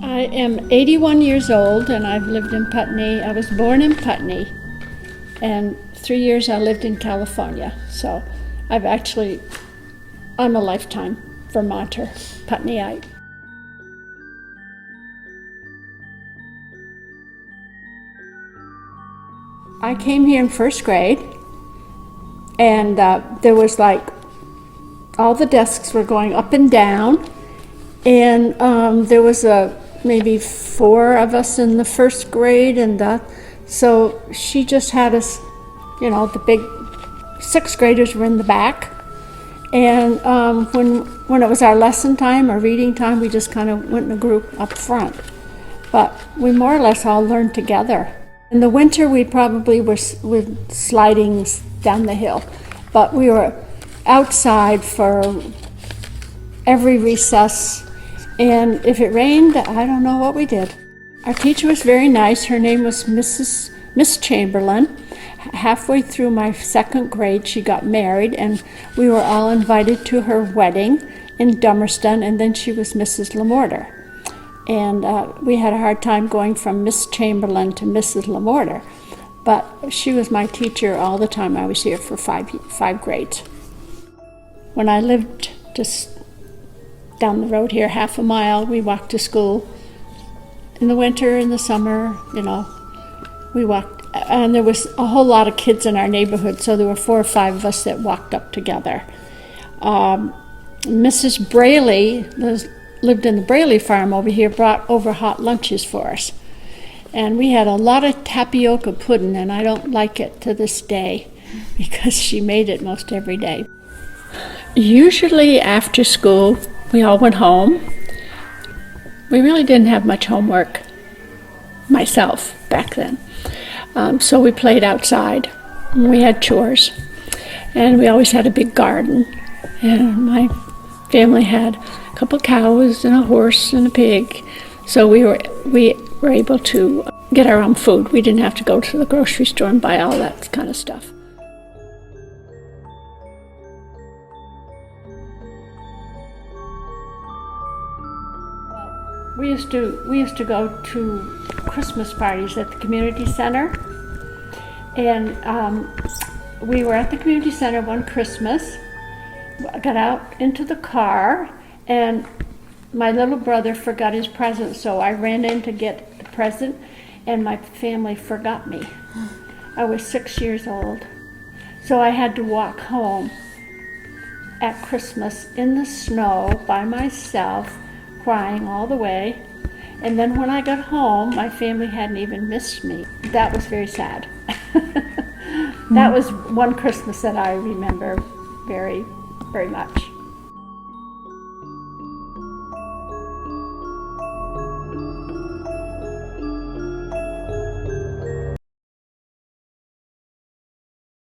I am 81 years old and I've lived in Putney. I was born in Putney and 3 years I lived in California. So I'm a lifetime Vermonter, Putneyite. I came here in first grade and there was like, all the desks were going up and down and there was maybe 4 of us in the first grade and so she just had us, the big 6th graders were in the back. And when it was our lesson time or reading time, we just kind of went in a group up front. But we more or less all learned together. In the winter, we probably were sliding down the hill, but we were outside for every recess. And if it rained, I don't know what we did. Our teacher was very nice. Her name was Miss Chamberlain. Halfway through my 2nd grade, she got married, and we were all invited to her wedding in Dummerston, and then she was Mrs. Lamorter. And we had a hard time going from Miss Chamberlain to Mrs. Lamorter, but she was my teacher all the time I was here for 5 grades. When I lived just down the road here, half a mile, we walked to school. In the winter, in the summer, we walked. And there was a whole lot of kids in our neighborhood, so there were 4 or 5 of us that walked up together. Mrs. Braley lived in the Braley farm over here, brought over hot lunches for us. And we had a lot of tapioca pudding, and I don't like it to this day because she made it most every day. Usually after school, we all went home. We really didn't have much homework, myself, back then. So we played outside. We had chores, and we always had a big garden. And my family had a couple cows and a horse and a pig, so we were able to get our own food. We didn't have to go to the grocery store and buy all that kind of stuff. We used to go to Christmas parties at the community center, and we were at the community center one Christmas. I got out into the car, and my little brother forgot his present, so I ran in to get the present, and my family forgot me. I was 6 years old, so I had to walk home at Christmas in the snow by myself, crying all the way. And then when I got home, my family hadn't even missed me. That was very sad. That was one Christmas that I remember very, very much.